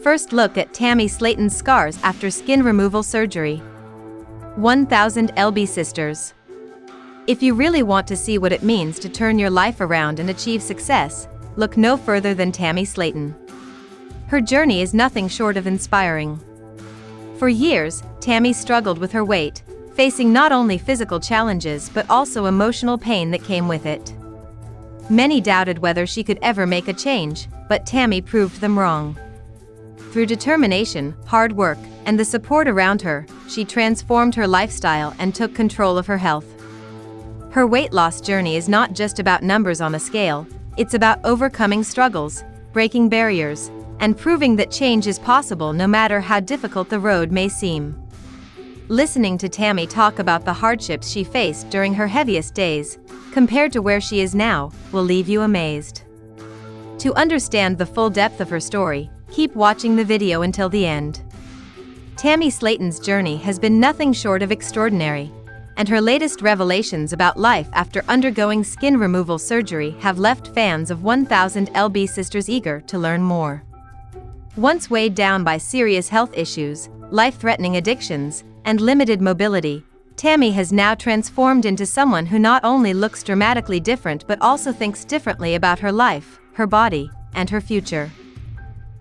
first look at Tammy Slaton's scars after skin removal surgery. 1000 lb Sisters. If you really want to see what it means to turn your life around and achieve success, look no further than Tammy Slaton. Her journey is nothing short of inspiring. For years, Tammy struggled with her weight, facing not only physical challenges but also emotional pain that came with it. Many doubted whether she could ever make a change, but Tammy proved them wrong. Through determination, hard work, and the support around her, she transformed her lifestyle and took control of her health. Her weight loss journey is not just about numbers on a scale, it's about overcoming struggles, breaking barriers, and proving that change is possible no matter how difficult the road may seem. Listening to Tammy talk about the hardships she faced during her heaviest days, compared to where she is now, will leave you amazed. To understand the full depth of her story, keep watching the video until the end. Tammy Slaton's journey has been nothing short of extraordinary, and her latest revelations about life after undergoing skin removal surgery have left fans of 1000 lb Sisters eager to learn more. Once weighed down by serious health issues, life-threatening addictions, and limited mobility, Tammy has now transformed into someone who not only looks dramatically different but also thinks differently about her life, her body, and her future.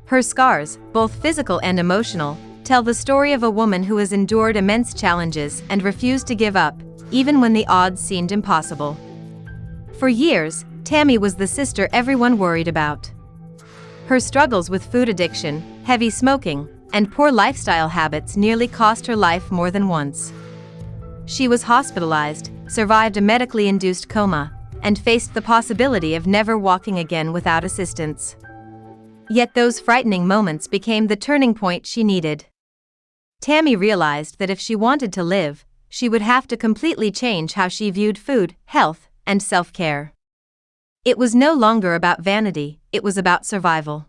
Her scars, both physical and emotional, tell the story of a woman who has endured immense challenges and refused to give up, even when the odds seemed impossible. For years, Tammy was the sister everyone worried about. Her struggles with food addiction, heavy smoking, and poor lifestyle habits nearly cost her life more than once. She was hospitalized, survived a medically induced coma, and faced the possibility of never walking again without assistance. Yet those frightening moments became the turning point she needed. Tammy realized that if she wanted to live, she would have to completely change how she viewed food, health, and self-care. It was no longer about vanity, it was about survival.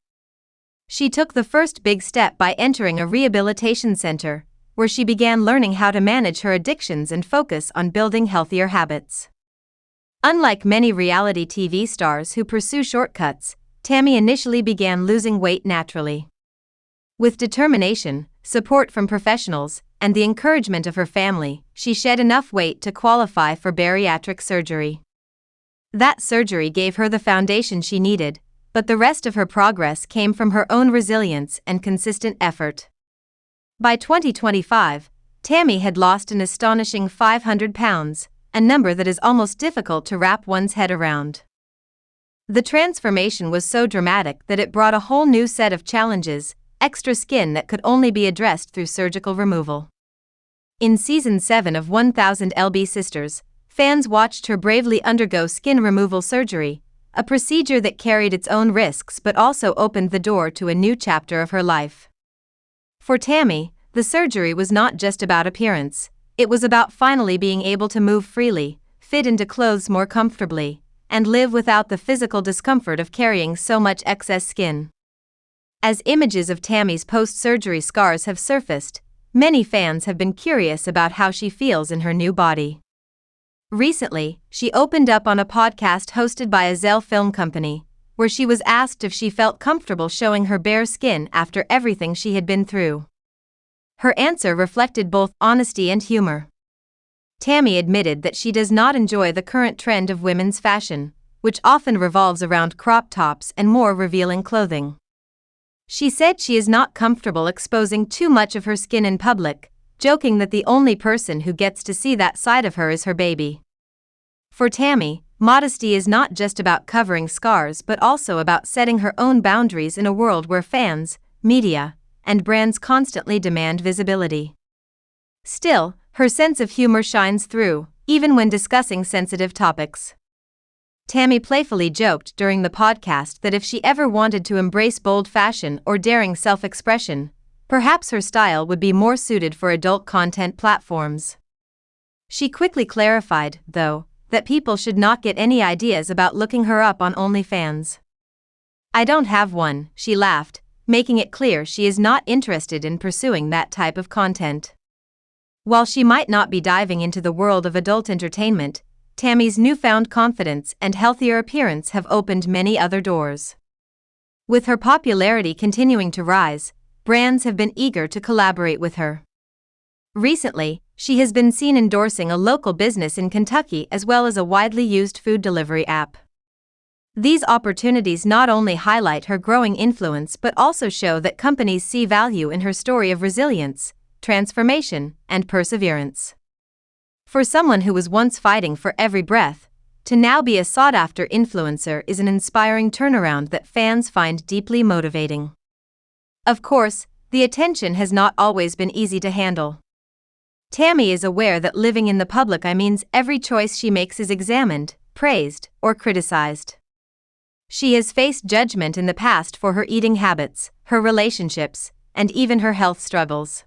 She took the first big step by entering a rehabilitation center, where she began learning how to manage her addictions and focus on building healthier habits. Unlike many reality TV stars who pursue shortcuts, Tammy initially began losing weight naturally. With determination, support from professionals, and the encouragement of her family, she shed enough weight to qualify for bariatric surgery. That surgery gave her the foundation she needed, but the rest of her progress came from her own resilience and consistent effort. By 2025, Tammy had lost an astonishing 500 pounds, a number that is almost difficult to wrap one's head around. The transformation was so dramatic that it brought a whole new set of challenges, extra skin that could only be addressed through surgical removal. In Season 7 of 1000 lb Sisters, fans watched her bravely undergo skin removal surgery, a procedure that carried its own risks but also opened the door to a new chapter of her life. For Tammy, the surgery was not just about appearance, it was about finally being able to move freely, fit into clothes more comfortably, and live without the physical discomfort of carrying so much excess skin. As images of Tammy's post-surgery scars have surfaced, many fans have been curious about how she feels in her new body. Recently, she opened up on a podcast hosted by a Zelle film company, where she was asked if she felt comfortable showing her bare skin after everything she had been through. Her answer reflected both honesty and humor. Tammy admitted that she does not enjoy the current trend of women's fashion, which often revolves around crop tops and more revealing clothing. She said she is not comfortable exposing too much of her skin in public, joking that the only person who gets to see that side of her is her baby. For Tammy, modesty is not just about covering scars but also about setting her own boundaries in a world where fans, media, and brands constantly demand visibility. Still, her sense of humor shines through, even when discussing sensitive topics. Tammy playfully joked during the podcast that if she ever wanted to embrace bold fashion or daring self-expression, perhaps her style would be more suited for adult content platforms. She quickly clarified, though, that people should not get any ideas about looking her up on OnlyFans. "I don't have one," she laughed, making it clear she is not interested in pursuing that type of content. While she might not be diving into the world of adult entertainment, Tammy's newfound confidence and healthier appearance have opened many other doors. With her popularity continuing to rise, brands have been eager to collaborate with her. Recently, she has been seen endorsing a local business in Kentucky as well as a widely used food delivery app. These opportunities not only highlight her growing influence but also show that companies see value in her story of resilience, transformation, and perseverance. For someone who was once fighting for every breath, to now be a sought-after influencer is an inspiring turnaround that fans find deeply motivating. Of course, the attention has not always been easy to handle. Tammy is aware that living in the public eye means every choice she makes is examined, praised, or criticized. She has faced judgment in the past for her eating habits, her relationships, and even her health struggles.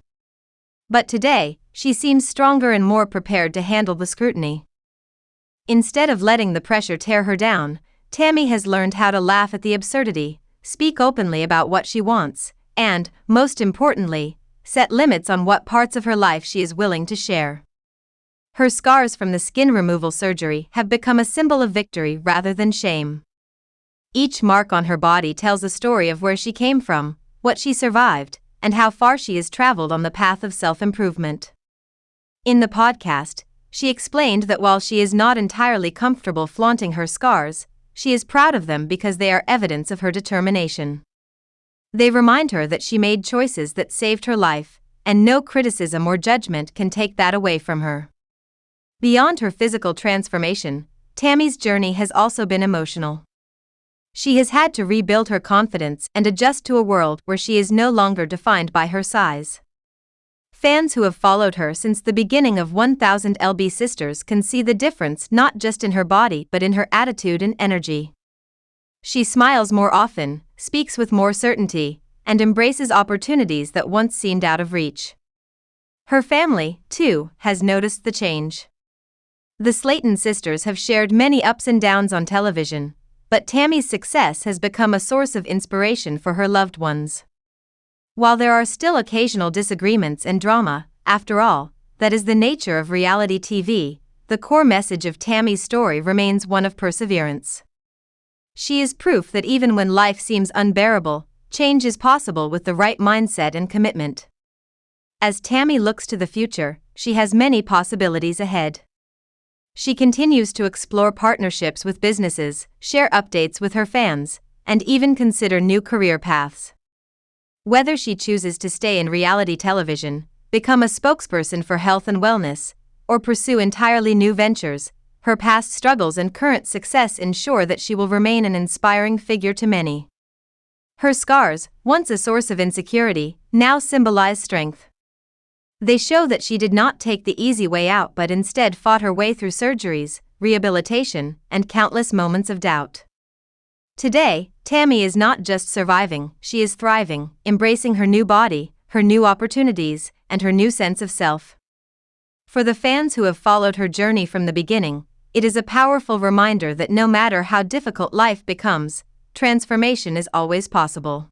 But today, she seems stronger and more prepared to handle the scrutiny. Instead of letting the pressure tear her down, Tammy has learned how to laugh at the absurdity, speak openly about what she wants, and, most importantly, set limits on what parts of her life she is willing to share. Her scars from the skin removal surgery have become a symbol of victory rather than shame. Each mark on her body tells a story of where she came from, what she survived, and how far she has traveled on the path of self-improvement. In the podcast, she explained that while she is not entirely comfortable flaunting her scars, she is proud of them because they are evidence of her determination. They remind her that she made choices that saved her life, and no criticism or judgment can take that away from her. Beyond her physical transformation, Tammy's journey has also been emotional. She has had to rebuild her confidence and adjust to a world where she is no longer defined by her size. Fans who have followed her since the beginning of 1000 lb Sisters can see the difference not just in her body but in her attitude and energy. She smiles more often, speaks with more certainty, and embraces opportunities that once seemed out of reach. Her family, too, has noticed the change. The Slaton sisters have shared many ups and downs on television, but Tammy's success has become a source of inspiration for her loved ones. While there are still occasional disagreements and drama, after all, that is the nature of reality TV, the core message of Tammy's story remains one of perseverance. She is proof that even when life seems unbearable, change is possible with the right mindset and commitment. As Tammy looks to the future, she has many possibilities ahead. She continues to explore partnerships with businesses, share updates with her fans, and even consider new career paths. Whether she chooses to stay in reality television, become a spokesperson for health and wellness, or pursue entirely new ventures, her past struggles and current success ensure that she will remain an inspiring figure to many. Her scars, once a source of insecurity, now symbolize strength. They show that she did not take the easy way out but instead fought her way through surgeries, rehabilitation, and countless moments of doubt. Today, Tammy is not just surviving, she is thriving, embracing her new body, her new opportunities, and her new sense of self. For the fans who have followed her journey from the beginning, it is a powerful reminder that no matter how difficult life becomes, transformation is always possible.